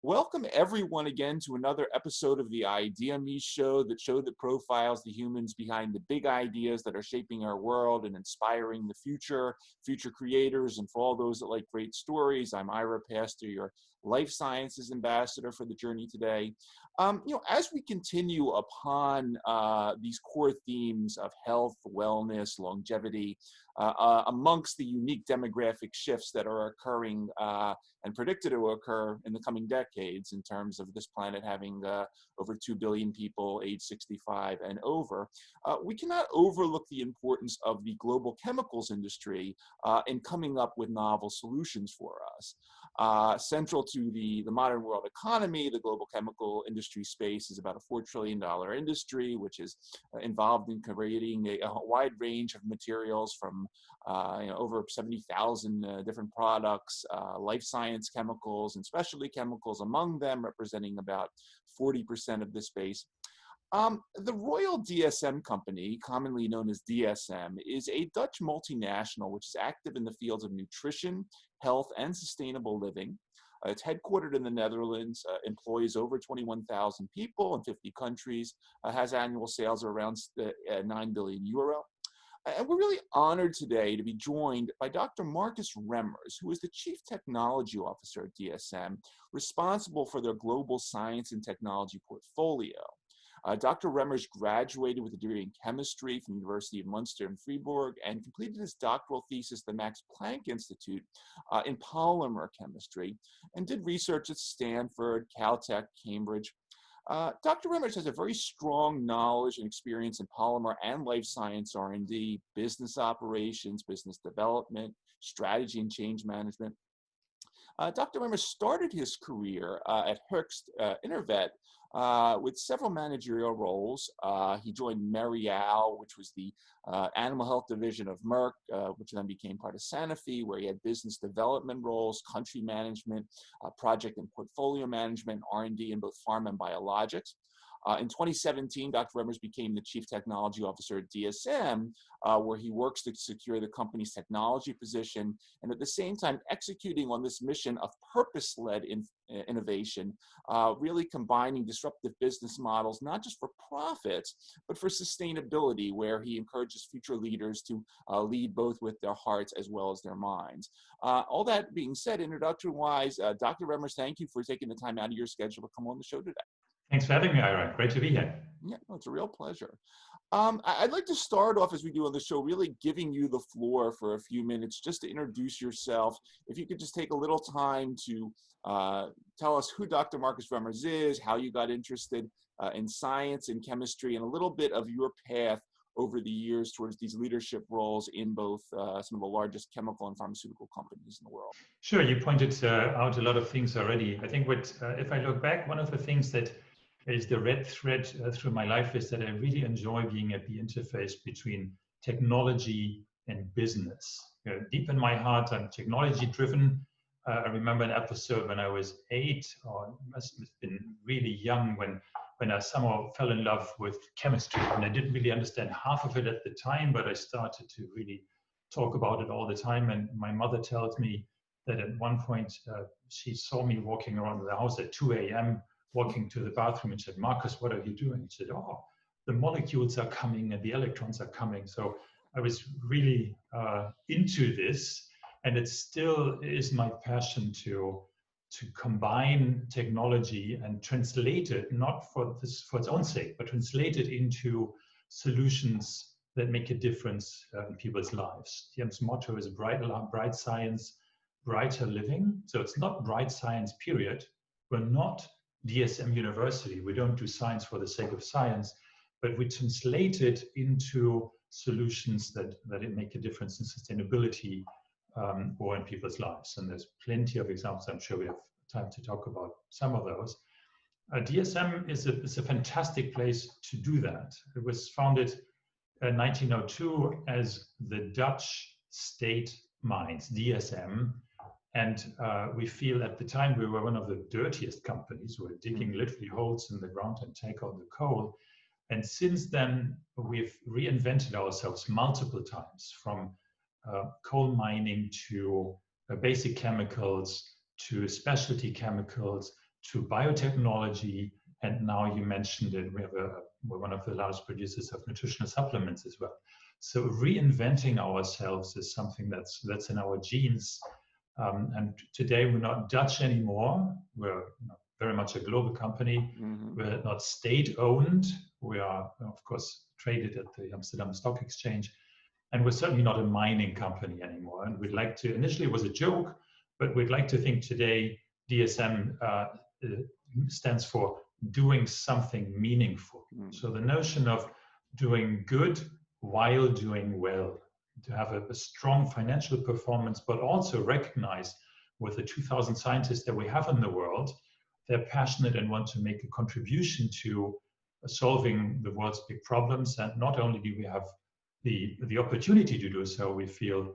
Welcome everyone again to another episode of the ideaXme show, the show that profiles the humans behind the big ideas that are shaping our world and inspiring the future creators, and for all those that like great stories. I'm Ira Pastor, your life sciences ambassador for the journey today. As we continue upon these core themes of health, wellness, longevity, amongst the unique demographic shifts that are occurring and predicted to occur in the coming decades in terms of this planet having over 2 billion people age 65 and over, we cannot overlook the importance of the global chemicals industry in coming up with novel solutions for us. Central to the modern world economy, the global chemical industry space is about a $4 trillion industry, which is involved in creating a wide range of materials from over 70,000 different products, life science chemicals and specialty chemicals among them, representing about 40% of this space. The Royal DSM Company, commonly known as DSM, is a Dutch multinational which is active in the fields of nutrition, health, and sustainable living. It's headquartered in the Netherlands, employs over 21,000 people in 50 countries, has annual sales of around 9 billion euro. And we're really honored today to be joined by Dr. Marcus Remmers, who is the Chief Technology Officer at DSM, responsible for their global science and technology portfolio. Dr. Remmers graduated with a degree in chemistry from the University of Munster in Fribourg and completed his doctoral thesis at the Max Planck Institute in polymer chemistry, and did research at Stanford, Caltech, Cambridge. Dr. Remmers has a very strong knowledge and experience in polymer and life science R&D, business operations, business development, strategy and change management. Dr. Remmers started his career at Höchst Innervet with several managerial roles. He joined Merial, which was the animal health division of Merck, which then became part of Sanofi, where he had business development roles, country management, project and portfolio management, R&D in both pharma and biologics. In 2017, Dr. Remmers became the Chief Technology Officer at DSM, where he works to secure the company's technology position, and at the same time executing on this mission of purpose-led innovation, really combining disruptive business models, not just for profits, but for sustainability, where he encourages future leaders to lead both with their hearts as well as their minds. All that being said, introduction-wise, Dr. Remmers, thank you for taking the time out of your schedule to come on the show today. Thanks for having me, Ira. Great to be here. Yeah, no, it's a real pleasure. I'd like to start off, as we do on the show, really giving you the floor for a few minutes just to introduce yourself. If you could just take a little time to tell us who Dr. Marcus Remmers is, how you got interested in science and chemistry, and a little bit of your path over the years towards these leadership roles in both some of the largest chemical and pharmaceutical companies in the world. Sure, you pointed out a lot of things already. I think if I look back, one of the things that is the red thread through my life is that I really enjoy being at the interface between technology and business. Deep in my heart, I'm technology driven. I remember an episode when I was 8, or must have been really young, when I somehow fell in love with chemistry. And I didn't really understand half of it at the time, but I started to really talk about it all the time. And my mother tells me that at one point she saw me walking around the house at 2 a.m., walking to the bathroom, and said, "Marcus, what are you doing?" He said, "Oh, the molecules are coming and the electrons are coming." So I was really into this, and it still is my passion to combine technology and translate it, not for its own sake, but translate it into solutions that make a difference in people's lives. DSM's motto is bright science, brighter living. So it's not bright science, period. We're not DSM University. We don't do science for the sake of science, but we translate it into solutions that make a difference in sustainability or in people's lives. And there's plenty of examples. I'm sure we have time to talk about some of those. DSM is a fantastic place to do that. It was founded in 1902 as the Dutch state mines, DSM. And we feel at the time we were one of the dirtiest companies. We were digging literally holes in the ground and take out the coal. And since then, we've reinvented ourselves multiple times, from coal mining to basic chemicals to specialty chemicals to biotechnology, and now you mentioned it, we're one of the largest producers of nutritional supplements as well. So reinventing ourselves is something that's in our genes. And today we're not Dutch anymore. We're very much a global company. Mm-hmm. We're not state-owned. We are, of course, traded at the Amsterdam Stock Exchange. And we're certainly not a mining company anymore. And we'd like to, initially it was a joke, but we'd like to think today DSM stands for doing something meaningful. Mm. So the notion of doing good while doing well, to have a strong financial performance, but also recognize with the 2,000 scientists that we have in the world, they're passionate and want to make a contribution to solving the world's big problems. And not only do we have the opportunity to do so, we feel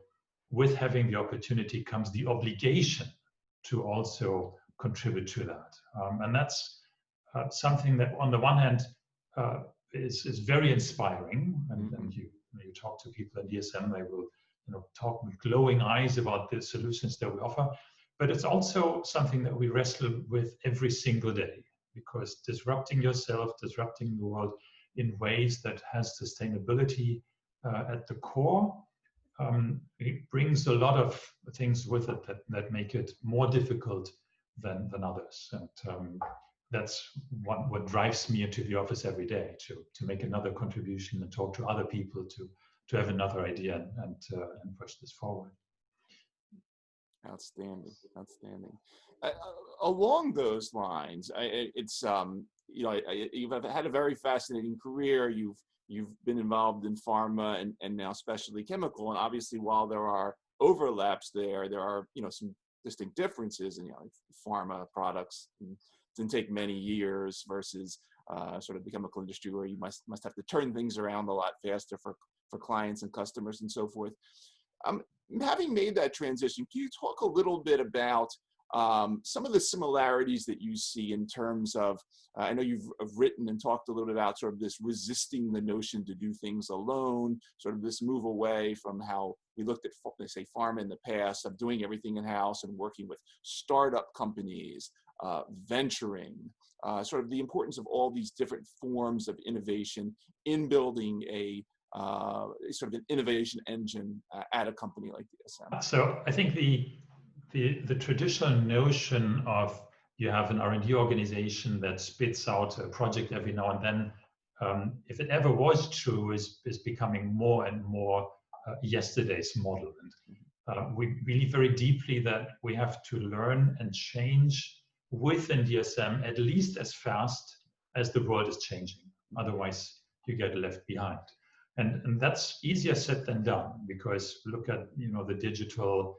with having the opportunity comes the obligation to also contribute to that. And that's something that on the one hand is very inspiring. And you talk to people at DSM, they will talk with glowing eyes about the solutions that we offer. But it's also something that we wrestle with every single day, because disrupting yourself, disrupting the world in ways that has sustainability at the core, it brings a lot of things with it that make it more difficult than others. And that's what drives me into the office every day, to make another contribution and talk to other people, to have another idea and push this forward. Outstanding. Along those lines, you've had a very fascinating career. You've been involved in pharma and now specialty chemical, and obviously, while there are overlaps there are some distinct differences in pharma products. It can take many years versus sort of the chemical industry, where you must have to turn things around a lot faster for clients and customers and so forth. Having made that transition, can you talk a little bit about some of the similarities that you see in terms of, I know you've written and talked a little bit about sort of this resisting the notion to do things alone, sort of this move away from how we looked at, say, pharma in the past, of doing everything in-house and working with startup companies, venturing, sort of the importance of all these different forms of innovation in building a sort of an innovation engine at a company like DSM. So I think the traditional notion of you have an R&D organization that spits out a project every now and then, if it ever was true, is becoming more and more yesterday's model. And we believe very deeply that we have to learn and change within DSM at least as fast as the world is changing. Otherwise, you get left behind. And that's easier said than done, because look at the digital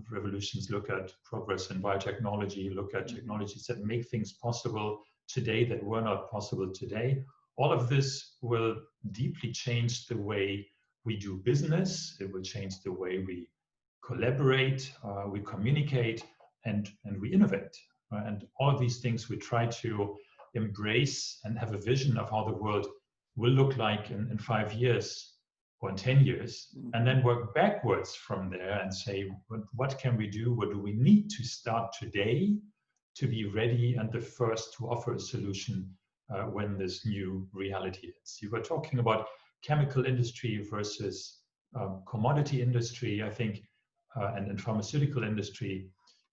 revolutions, look at progress in biotechnology, look at technologies that make things possible today that were not possible today. All of this will deeply change the way we do business. It will change the way we collaborate, we communicate, and we innovate. And all of these things we try to embrace and have a vision of how the world will look like in 5 years or in 10 years, and then work backwards from there and say, what can we do? What do we need to start today to be ready and the first to offer a solution when this new reality is? You were talking about chemical industry versus commodity industry, I think, and pharmaceutical industry.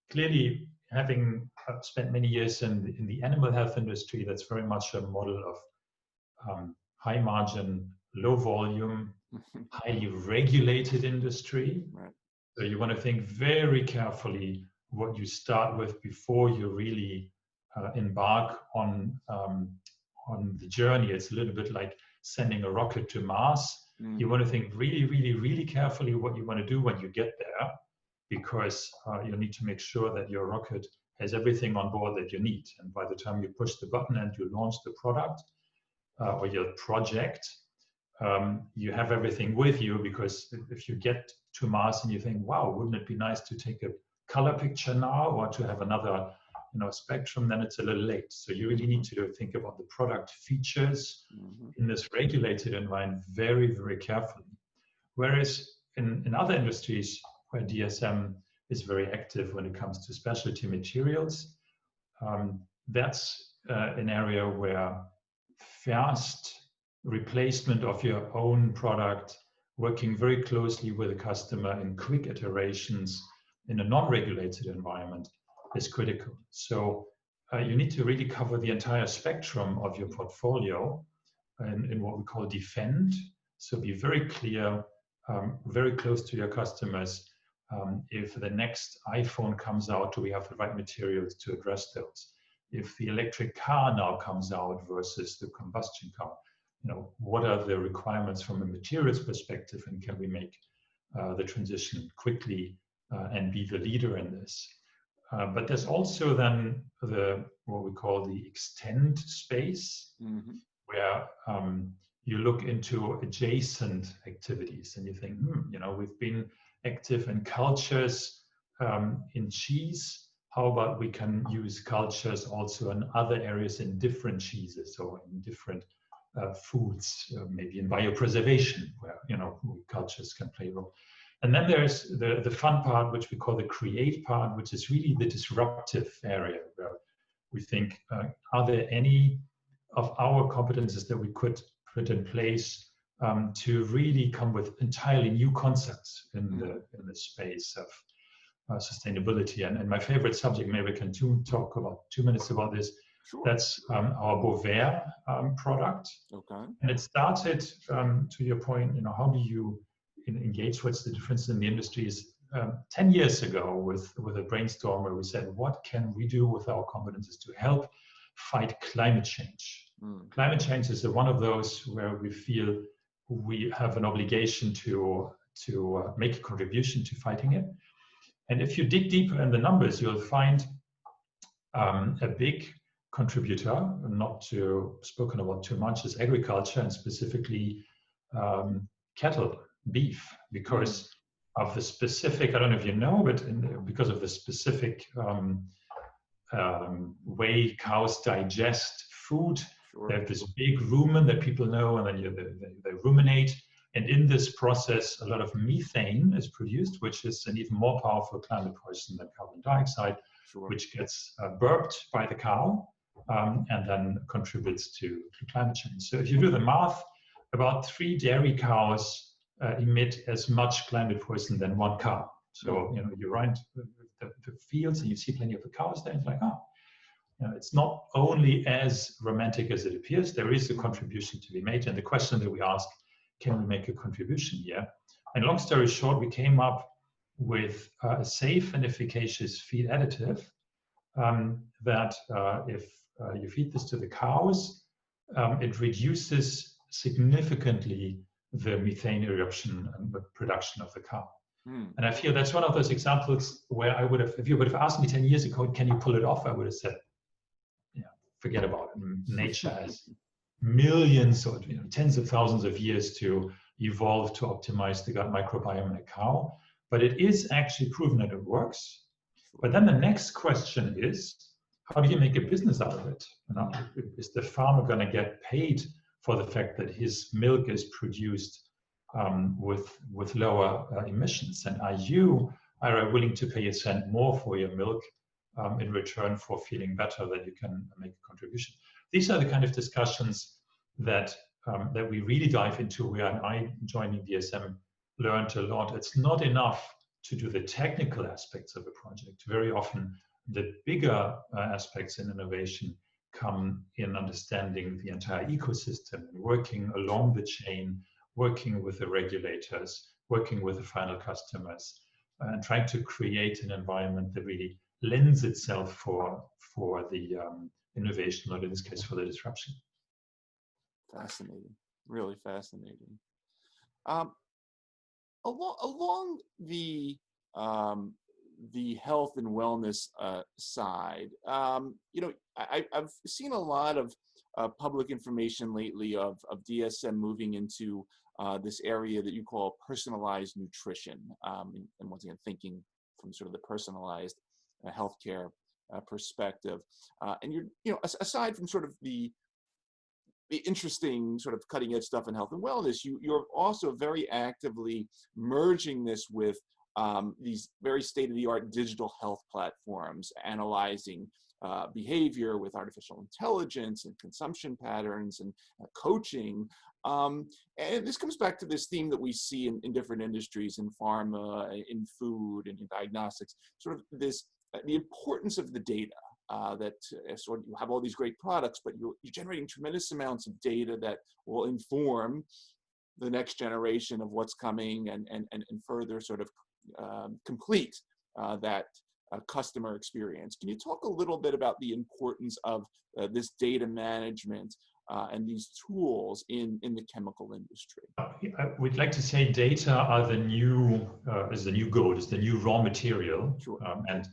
Clearly, having spent many years in the animal health industry, that's very much a model of high margin, low volume, highly regulated industry. Right. So you want to think very carefully what you start with before you really embark on the journey. It's a little bit like sending a rocket to Mars. You want to think really, really, really carefully what you want to do when you get there, because you need to make sure that your rocket has everything on board that you need. And by the time you push the button and you launch the product or your project, you have everything with you, because if you get to Mars and you think, wow, wouldn't it be nice to take a color picture now or to have another spectrum, then it's a little late. So you really need to think about the product features in this regulated environment very, very carefully. Whereas in other industries where DSM is very active when it comes to specialty materials, That's an area where fast replacement of your own product, working very closely with the customer in quick iterations in a non-regulated environment is critical. So you need to really cover the entire spectrum of your portfolio in what we call defend. So be very clear, very close to your customers. If the next iPhone comes out, do we have the right materials to address those? If the electric car now comes out versus the combustion car, what are the requirements from a materials perspective, and can we make the transition quickly and be the leader in this? But there's also then what we call the extend space, where you look into adjacent activities and you think, we've been active in cultures in cheese. How about we can use cultures also in other areas in different cheeses or in different foods, maybe in biopreservation, where cultures can play a role. And then there's the fun part, which we call the create part, which is really the disruptive area, where we think, are there any of our competences that we could put in place to really come with entirely new concepts in the space of sustainability. And my favorite subject, maybe we can talk about 2 minutes about this. Sure. That's our Bovaer product. Okay. And it started, to your point, how do you engage? What's the difference in the industries? 10 years ago with a brainstorm where we said, what can we do with our competences to help fight climate change? Climate change is one of those where we feel we have an obligation to make a contribution to fighting it. And if you dig deeper in the numbers, you'll find a big contributor, not spoken about too much, is agriculture, and specifically cattle, beef, because of the specific, I don't know if you know, but because of the specific way cows digest food. Sure. They have this big rumen that people know, and then they ruminate. And in this process, a lot of methane is produced, which is an even more powerful climate poison than carbon dioxide, sure, which gets burped by the cow and then contributes to climate change. So if you do the math, about 3 dairy cows emit as much climate poison than 1 cow. So you ride the fields and you see plenty of the cows there. It's like, it's not only as romantic as it appears. There is a contribution to be made, and the question that we ask, can we make a contribution here? And long story short, we came up with a safe and efficacious feed additive that if you feed this to the cows, it reduces significantly the methane eruption and the production of the cow. And I feel that's one of those examples where I would have, if you would have asked me 10 years ago, can you pull it off? I would have said, forget about it. Nature has millions or tens of thousands of years to evolve to optimize the gut microbiome in a cow. But it is actually proven that it works. But then the next question is, how do you make a business out of it? Is the farmer going to get paid for the fact that his milk is produced with lower emissions? And are you, Ira, willing to pay a cent more for your milk in return for feeling better that you can make a contribution? These are the kind of discussions that we really dive into, where I, joining DSM, learned a lot. It's not enough to do the technical aspects of a project. Very often, the bigger aspects in innovation come in understanding the entire ecosystem, working along the chain, working with the regulators, working with the final customers, and trying to create an environment that really lends itself for the innovation, or in this case, for the disruption. Fascinating, really fascinating. Along the health and wellness side, I've seen a lot of public information lately of DSM moving into this area that you call personalized nutrition, and once again, thinking from sort of the personalized healthcare perspective. And you're, aside from sort of the interesting sort of cutting edge stuff in health and wellness, you're also very actively merging this with these very state-of-the-art digital health platforms, analyzing behavior with artificial intelligence and consumption patterns and coaching. And this comes back to this theme that we see in different industries, in pharma, in food, and in diagnostics, sort of this, the importance of the data. That sort of, you have all these great products, but you're generating tremendous amounts of data that will inform the next generation of what's coming and further sort of complete that customer experience. Can you talk a little bit about the importance of this data management and these tools in the chemical industry? I would like to say data are the new is the new gold, is the new raw material. Sure. And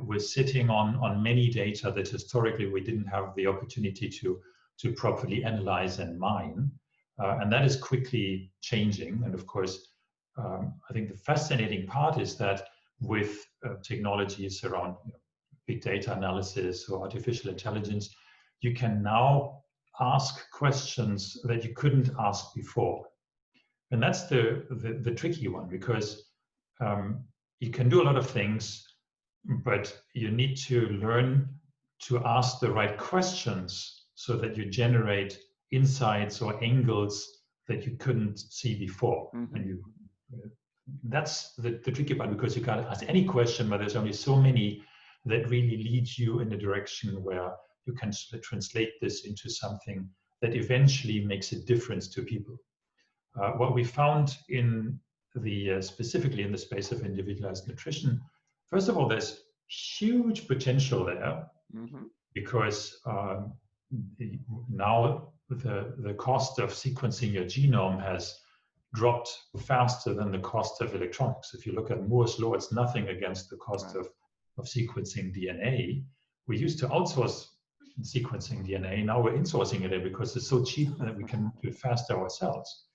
we're sitting on many data that historically we didn't have the opportunity to properly analyze and mine. And that is quickly changing. And of course, I think the fascinating part is that with technologies around big data analysis or artificial intelligence, you can now ask questions that you couldn't ask before. And that's the tricky one, because you can do a lot of things, but you need to learn to ask the right questions so that you generate insights or angles that you couldn't see before. Mm-hmm. And that's the tricky part, because you can't ask any question, but there's only so many that really lead you in a direction where you can translate this into something that eventually makes a difference to people. What we found in the specifically in the space of individualized nutrition, first of all, there's huge potential there. Mm-hmm. Because now the cost of sequencing your genome has dropped faster than the cost of electronics. If you look at Moore's law, it's nothing against the cost of sequencing DNA. We used to outsource sequencing DNA. Now we're insourcing it because it's so cheap that we can do it faster ourselves.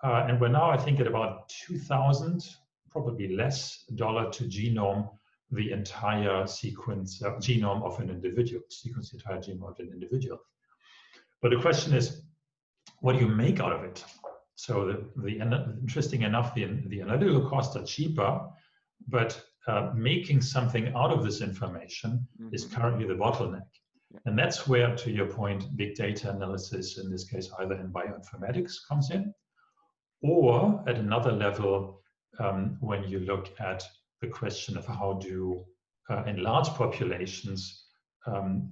And we're now, I think, at about $2,000, probably less, to genome the entire genome of an individual, sequence the entire genome of an individual. But the question is, what do you make out of it? So interesting enough, the analytical costs are cheaper, but making something out of this information mm-hmm. is currently the bottleneck. Yeah. And that's where, to your point, big data analysis, in this case, either in bioinformatics comes in, or at another level, when you look at the question of how do, in large populations,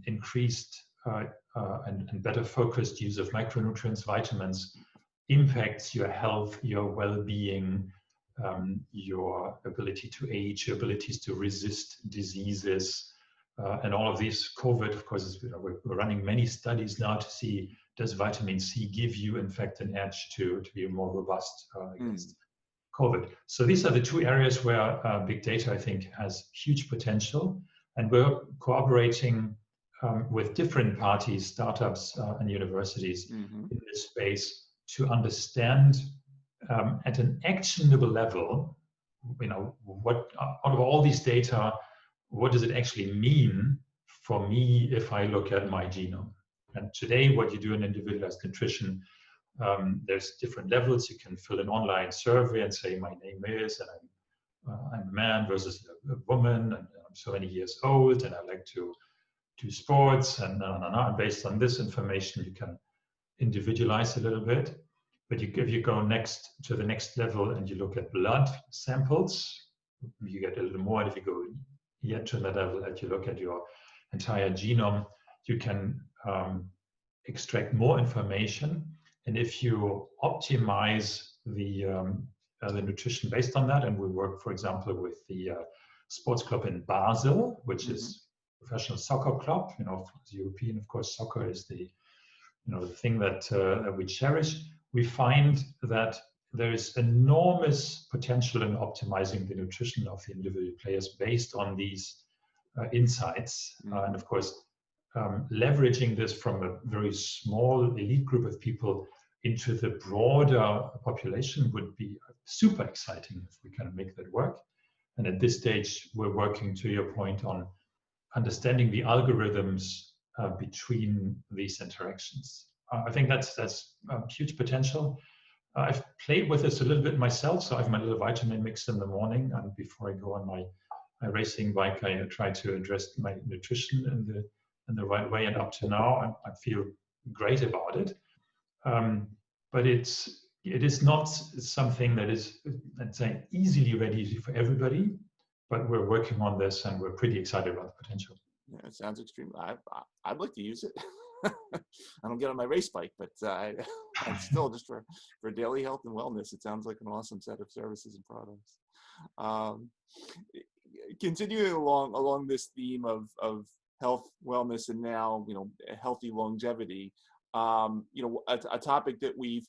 increased and better focused use of micronutrients, vitamins, impacts your health, your well-being, your ability to age, your abilities to resist diseases, and all of these. COVID, of course, we're running many studies now to see, does vitamin C give you, in fact, an edge to be more robust against COVID. So these are the two areas where big data, I think, has huge potential. And we're cooperating with different parties, startups and universities mm-hmm. in this space to understand at an actionable level, what out of all these data, what does it actually mean for me if I look at my genome? And today, what you do in individualized nutrition, there's different levels. You can fill an online survey and say, my name is, and I'm a man versus a woman, and I'm so many years old, and I like to do sports, and based on this information, you can individualize a little bit. But if you go to the next level and you look at blood samples, you get a little more. And if you go yet to that level and you look at your entire genome, you can extract more information. And if you optimize the nutrition based on that, and we work, for example, with the sports club in Basel, which mm-hmm. is a professional soccer club. For European, of course, soccer is the thing that we cherish. We find that there is enormous potential in optimizing the nutrition of the individual players based on these insights. Mm-hmm. And of course, leveraging this from a very small elite group of people into the broader population would be super exciting if we can make that work. And at this stage, we're working, to your point, on understanding the algorithms between these interactions. I think that's huge potential. I've played with this a little bit myself, so I have my little vitamin mix in the morning and before I go on my my racing bike, I try to address my nutrition in the right way, and up to now, I feel great about it. But it is not something that is, let's say, easily ready for everybody. But we're working on this, and we're pretty excited about the potential. Yeah, it sounds extreme. I'd like to use it. I don't get on my race bike, but I'm still just for daily health and wellness. It sounds like an awesome set of services and products. Continuing along this theme of health, wellness, and now healthy longevity. A topic that we've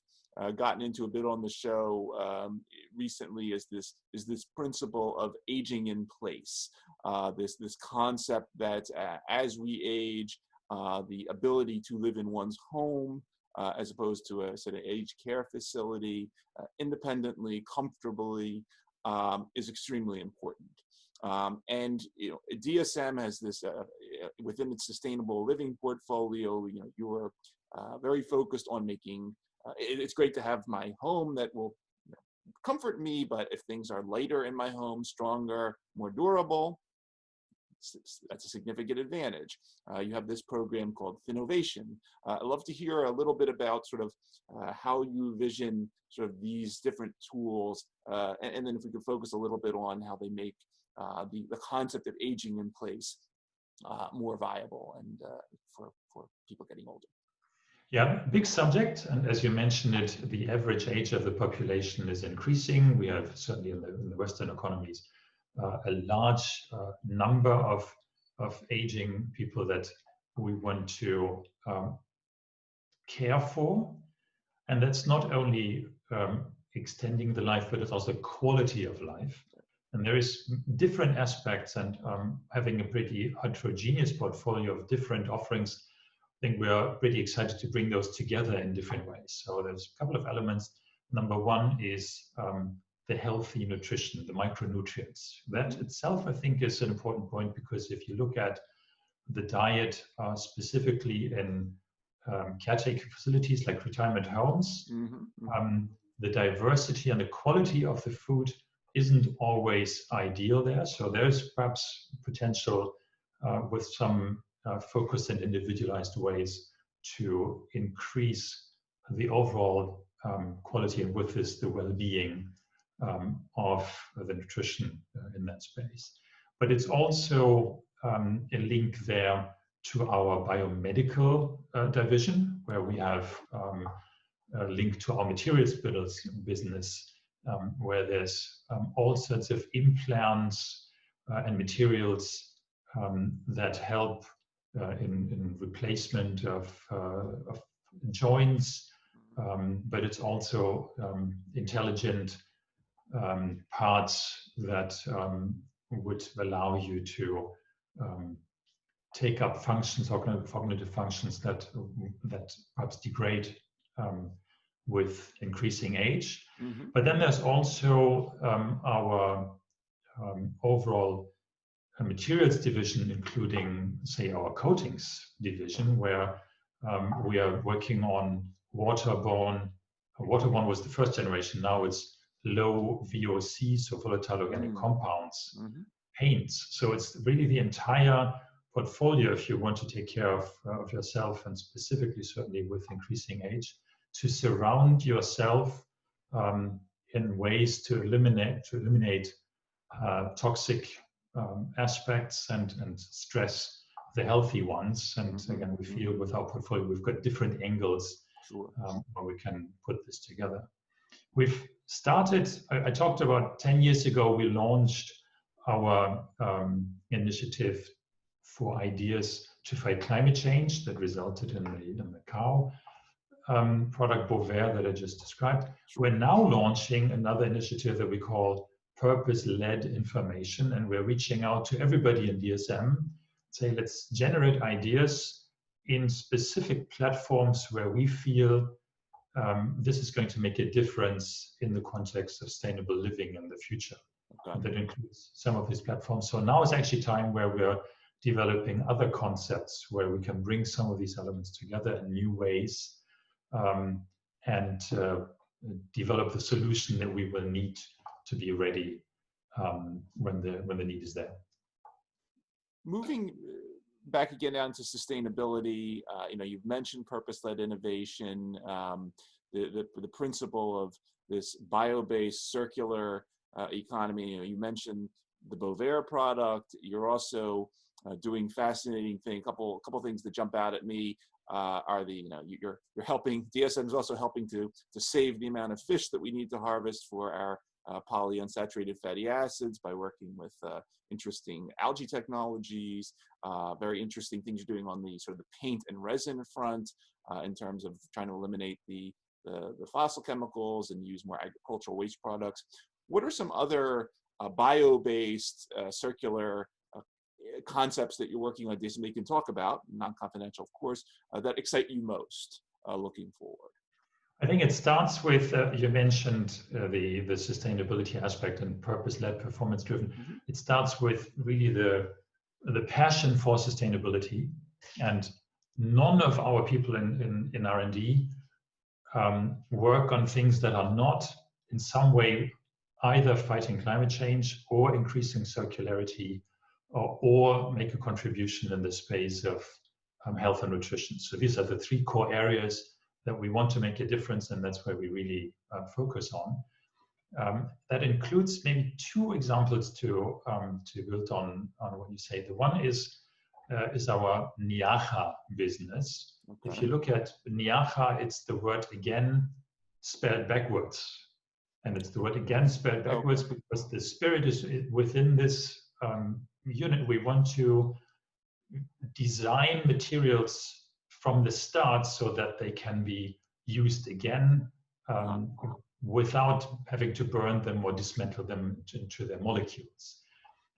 gotten into a bit on the show recently is this principle of aging in place. This concept that as we age, the ability to live in one's home as opposed to a sort of aged care facility independently, comfortably, is extremely important. And DSM has this within its sustainable living portfolio. You are very focused on making. It's great to have my home that will comfort me, but if things are lighter in my home, stronger, more durable, that's a significant advantage. You have this program called Finovation. I'd love to hear a little bit about sort of how you vision sort of these different tools, and then if we could focus a little bit on how they make the concept of aging in place more viable and for people getting older. Yeah, big subject, and as you mentioned it, the average age of the population is increasing. We have certainly in the Western economies a large number of aging people that we want to care for, and that's not only extending the life, but it's also quality of life. And there is different aspects, and having a pretty heterogeneous portfolio of different offerings, I think we are pretty excited to bring those together in different ways. So there's a couple of elements. Number one is the healthy nutrition, the micronutrients. That itself, I think, is an important point, because if you look at the diet specifically in caretaker facilities like retirement homes, the diversity and the quality of the food isn't always ideal there. So there's perhaps potential with some focused and individualized ways to increase the overall quality, and with this the well-being of the nutrition in that space. But it's also a link there to our biomedical division, where we have a link to our materials business, where there's all sorts of implants and materials that help in replacement of joints, but it's also intelligent parts that would allow you to take up functions, or cognitive functions that perhaps degrade with increasing age. But then there's also our overall materials division, including, say, our coatings division, where we are working on waterborne. Waterborne was the first generation. Now it's low VOC, so volatile organic compounds, paints. So it's really the entire portfolio, if you want to take care of yourself, and specifically certainly with increasing age, to surround yourself in ways to eliminate toxic aspects and stress the healthy ones. And again, we feel with our portfolio we've got different angles where we can put this together. We've started, I talked about 10 years ago, we launched our initiative for ideas to fight climate change that resulted in the cow product Bovaer that I just described. We're now launching another initiative that we call purpose-led information, and we're reaching out to everybody in DSM, say, let's generate ideas in specific platforms where we feel this is going to make a difference in the context of sustainable living in the future. Okay. That includes some of these platforms. So now is actually time where we're developing other concepts where we can bring some of these elements together in new ways and develop the solution that we will need to be ready when the need is there. Moving back again down to sustainability, you've mentioned purpose-led innovation, the principle of this bio-based circular economy. You mentioned the Bovaer product. You're also doing fascinating thing. Couple things that jump out at me are you're helping. DSM is also helping to save the amount of fish that we need to harvest for our polyunsaturated fatty acids by working with interesting algae technologies. Very interesting things you're doing on the sort of the paint and resin front in terms of trying to eliminate the fossil chemicals and use more agricultural waste products. What are some other bio-based circular concepts that you're working on, Jason, that you can talk about, non-confidential, of course, that excite you most looking forward? I think it starts with, you mentioned the sustainability aspect and purpose-led, performance-driven. Mm-hmm. It starts with really the passion for sustainability, and none of our people in R&D work on things that are not in some way either fighting climate change or increasing circularity or make a contribution in the space of health and nutrition. So these are the three core areas that we want to make a difference, and that's where we really focus on. That includes maybe two examples to build on what you say. The one is our Niacha business. Okay. If you look at Niacha, it's the word again spelled backwards. And it's the word again spelled backwards because the spirit is within this unit. We want to design materials from the start so that they can be used again without having to burn them or dismantle them into their molecules.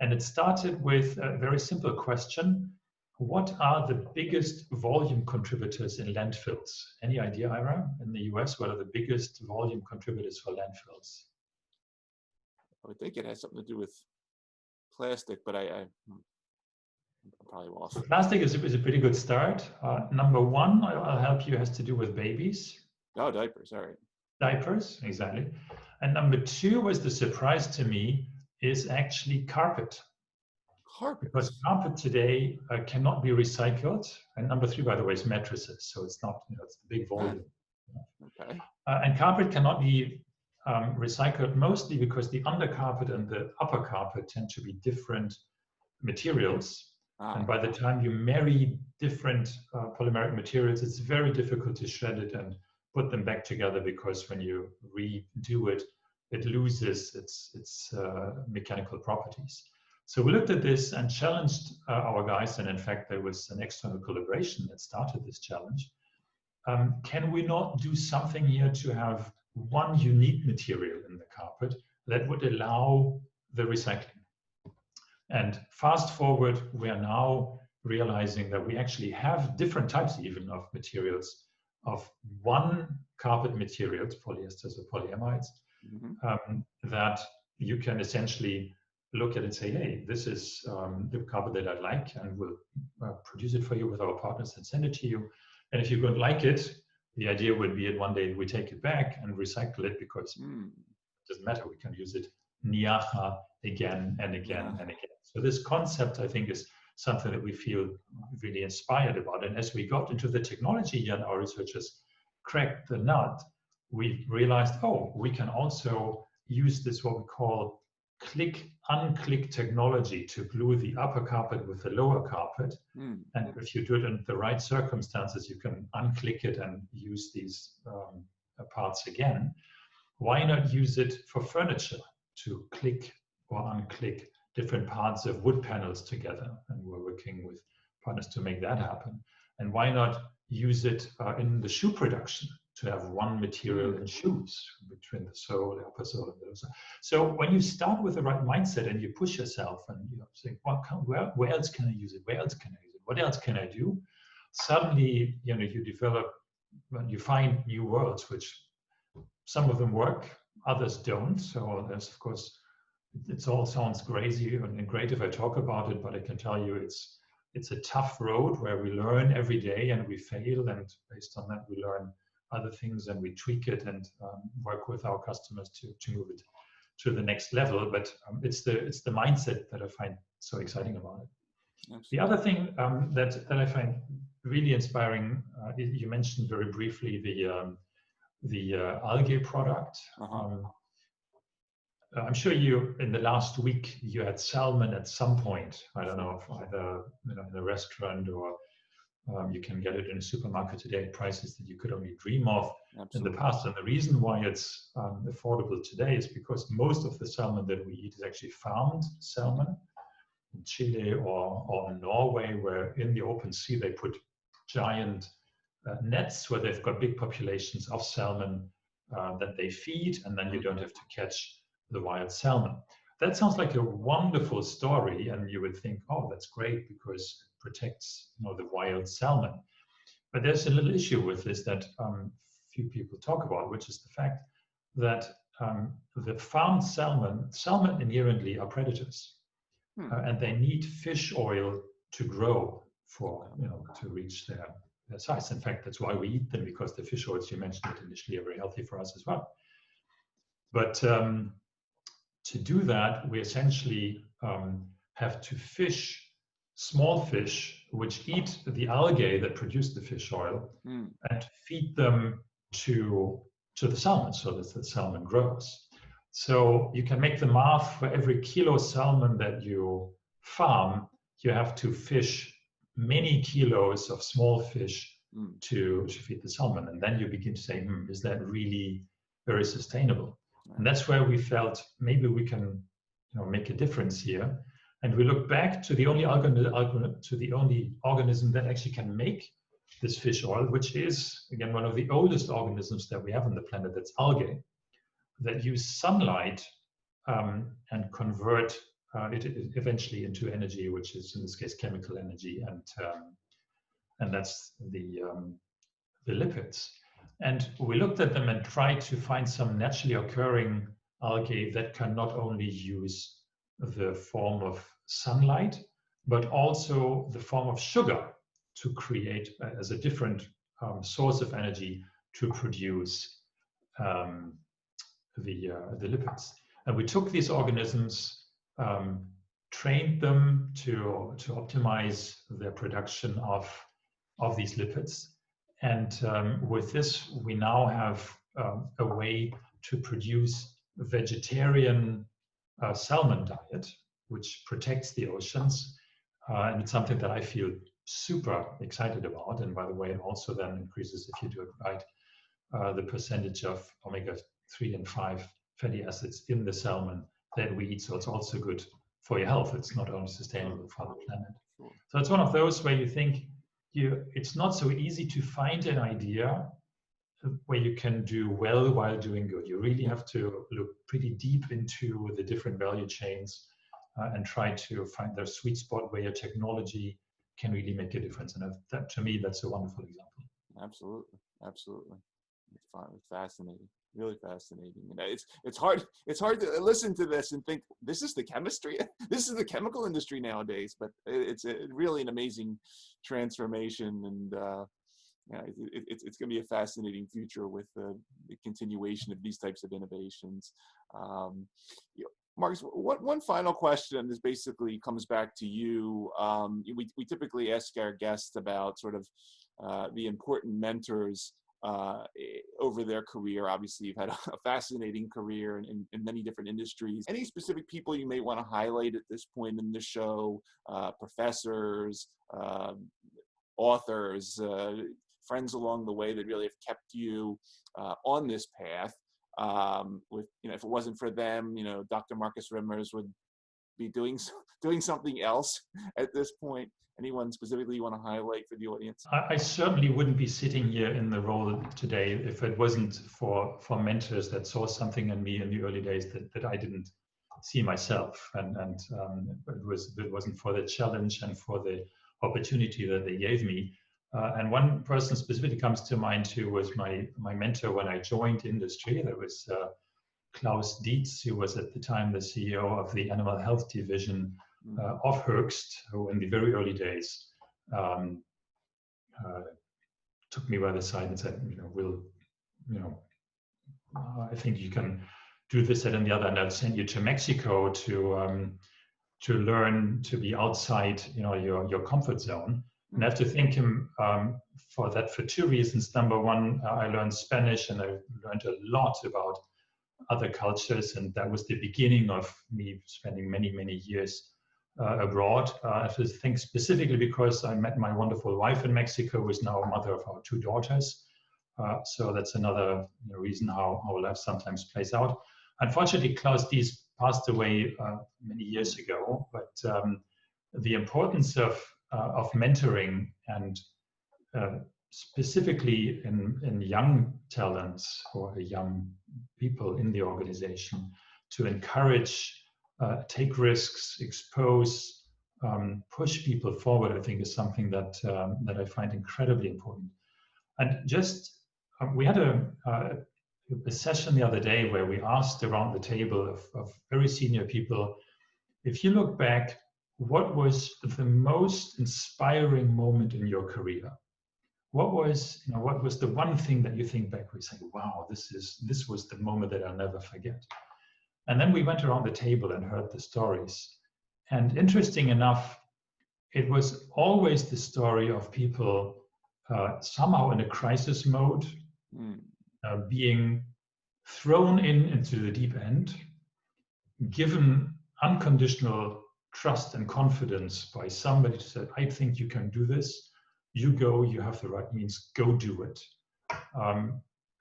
And it started with a very simple question. What are the biggest volume contributors in landfills? Any idea, Ira? In the US, what are the biggest volume contributors for landfills? I would think it has something to do with plastic, but I'm probably lost. So plastic is a pretty good start. Number one, I'll help you, has to do with babies. Oh, diapers, all right. Diapers, exactly. And number two was the surprise to me, is actually carpet. Carpet? Because carpet today cannot be recycled. And number three, by the way, is mattresses. So it's not, it's the big volume. Okay. And carpet cannot be recycled mostly because the undercarpet and the upper carpet tend to be different materials. And by the time you marry different polymeric materials, it's very difficult to shred it and put them back together, because when you redo it, it loses its mechanical properties. So we looked at this and challenged our guys, and in fact, there was an external collaboration that started this challenge. Can we not do something here to have one unique material in the carpet that would allow the recycling? And fast forward, we are now realizing that we actually have different types even of materials, of one carpet materials, polyesters or polyamides, that you can essentially look at and say, hey, this is the carpet that I like, and we'll produce it for you with our partners and send it to you. And if you don't like it, the idea would be that one day we take it back and recycle it, because it doesn't matter, we can use it Niacha again and again and again. So this concept, I think, is something that we feel really inspired about. And as we got into the technology and our researchers cracked the nut, we realized, oh, we can also use this, what we call click-unclick technology, to glue the upper carpet with the lower carpet. And if you do it in the right circumstances, you can unclick it and use these parts again. Why not use it for furniture, to click or unclick different parts of wood panels together? And we're working with partners to make that happen. And why not use it in the shoe production, to have one material in shoes, between the sole, the upper sole, and the lower sole. So when you start with the right mindset and you push yourself and you think, where else can I use it? Where else can I use it? What else can I do? Suddenly, you develop, you find new worlds, which some of them work, others don't. So there's, of course, it all sounds crazy and great if I talk about it, but I can tell you it's a tough road where we learn every day and we fail, and based on that we learn other things and we tweak it and work with our customers to move it to the next level. But it's the mindset that I find so exciting about it. Absolutely. The other thing that I find really inspiring, you mentioned very briefly the algae product. I'm sure you, in the last week, you had salmon at some point. I don't know if either in a restaurant or you can get it in a supermarket today at prices that you could only dream of in the past. And the reason why it's affordable today is because most of the salmon that we eat is actually farmed salmon in Chile or Norway, where in the open sea they put giant nets where they've got big populations of salmon that they feed, and then you don't have to catch the wild salmon. That sounds like a wonderful story, and you would think, oh, that's great because it protects the wild salmon. But there's a little issue with this that few people talk about, which is the fact that the farmed salmon inherently are predators, and they need fish oil to grow for to reach their size. In fact, that's why we eat them, because the fish oils you mentioned initially are very healthy for us as well. But to do that, we essentially have to fish small fish which eat the algae that produce the fish oil and feed them to the salmon so that the salmon grows. So you can make the math: for every kilo salmon that you farm, you have to fish many kilos of small fish to feed the salmon. And then you begin to say, is that really very sustainable? And that's where we felt maybe we can make a difference here. And we look back to the only organism that actually can make this fish oil, which is, again, one of the oldest organisms that we have on the planet, that's algae, that use sunlight and convert it eventually into energy, which is in this case chemical energy, and that's the lipids. And we looked at them and tried to find some naturally occurring algae that can not only use the form of sunlight, but also the form of sugar to create as a different source of energy to produce the lipids. And we took these organisms, trained them to optimize their production of these lipids. And with this, we now have a way to produce a vegetarian salmon diet, which protects the oceans. And it's something that I feel super excited about. And by the way, it also then increases, if you do it right, the percentage of omega-3 and 5 fatty acids in the salmon that we eat. So it's also good for your health. It's not only sustainable for the planet. So it's one of those where you think, it's not so easy to find an idea where you can do well while doing good. You really have to look pretty deep into the different value chains and try to find their sweet spot where your technology can really make a difference. And that, to me, that's a wonderful example. Absolutely, absolutely. It's fascinating, really fascinating. And it's hard to listen to this and think, this is the chemistry, this is the chemical industry nowadays. But it's really an amazing transformation, and it's going to be a fascinating future with the continuation of these types of innovations. Marcus, one final question. This basically comes back to you. We typically ask our guests about sort of the important mentors over their career. Obviously, you've had a fascinating career in many different industries. Any specific people you may want to highlight at this point in the show? Professors, authors, friends along the way that really have kept you on this path. If it wasn't for them, Dr. Marcus Remmers would be doing something else at this point. Anyone specifically you want to highlight for the audience? I certainly wouldn't be sitting here in the role today if it wasn't for mentors that saw something in me in the early days that I didn't see myself, and it wasn't for the challenge and for the opportunity that they gave me. And one person specifically comes to mind too was my mentor when I joined industry. That was Klaus Dietz, who was at the time the CEO of the animal health division of Höchst, who in the very early days took me by the side and said, I think you can do this, that, and the other, and I'll send you to Mexico to learn to be outside, your comfort zone. And I have to thank him for that for two reasons. Number one, I learned Spanish, and I learned a lot about other cultures, and that was the beginning of me spending many, many years abroad. I have to think specifically because I met my wonderful wife in Mexico, who is now a mother of our two daughters. So that's another reason how life sometimes plays out. Unfortunately, Klaus Dies passed away many years ago, but the importance of mentoring, and specifically in young talents or young people in the organization, to encourage, take risks, expose, push people forward, I think is something that I find incredibly important. And just we had a session the other day where we asked around the table of very senior people, if you look back, what was the most inspiring moment in your career? What was the one thing that you think back where you say, wow, this was the moment that I'll never forget? And then we went around the table and heard the stories. And interesting enough, it was always the story of people somehow in a crisis mode, being thrown into the deep end, given unconditional trust and confidence by somebody who said, I think you can do this. You go, you have the right means, go do it.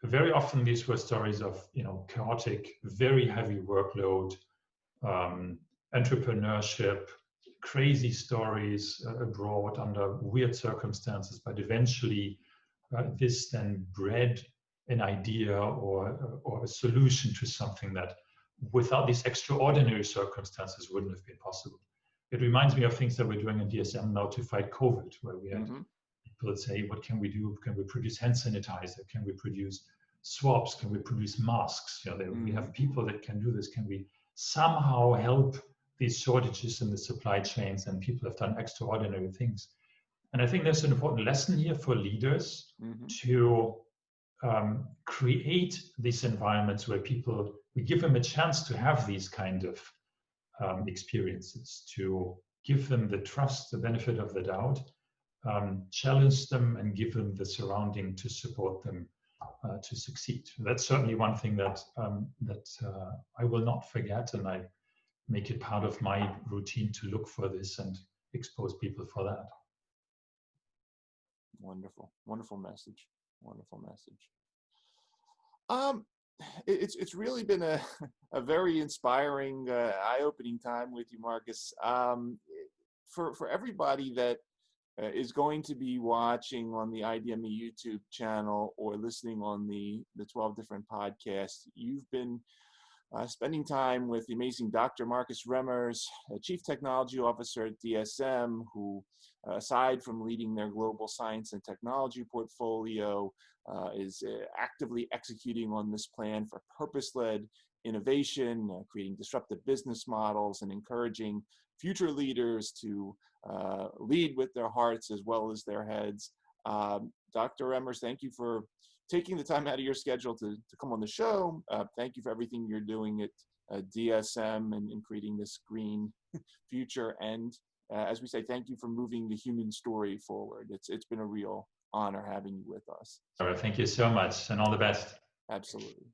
Very often these were stories of chaotic, very heavy workload, entrepreneurship, crazy stories abroad under weird circumstances, but eventually this then bred an idea or a solution to something that without these extraordinary circumstances wouldn't have been possible. It reminds me of things that we're doing in DSM now to fight COVID, where we had people say, what can we do? Can we produce hand sanitizer? Can we produce swabs? Can we produce masks? We have people that can do this. Can we somehow help these shortages in the supply chains? And people have done extraordinary things. And I think there's an important lesson here for leaders to create these environments where we give them a chance to have these kind of experiences, to give them the trust, the benefit of the doubt, challenge them, and give them the surrounding to support them to succeed. That's certainly one thing that I will not forget, and I make it part of my routine to look for this and expose people for that. Wonderful, wonderful message. Wonderful message. It's really been a very inspiring, eye-opening time with you, Marcus. For everybody that is going to be watching on the ideaXme YouTube channel or listening on the 12 different podcasts, you've been spending time with the amazing Dr. Marcus Remmers, Chief Technology Officer at DSM, who, aside from leading their global science and technology portfolio, is actively executing on this plan for purpose-led innovation, creating disruptive business models, and encouraging future leaders to lead with their hearts as well as their heads. Dr. Remmers, thank you for taking the time out of your schedule to come on the show. Thank you for everything you're doing at DSM and creating this green future. And as we say, thank you for moving the human story forward. It's been a real honor having you with us. All right, thank you so much, and all the best. Absolutely.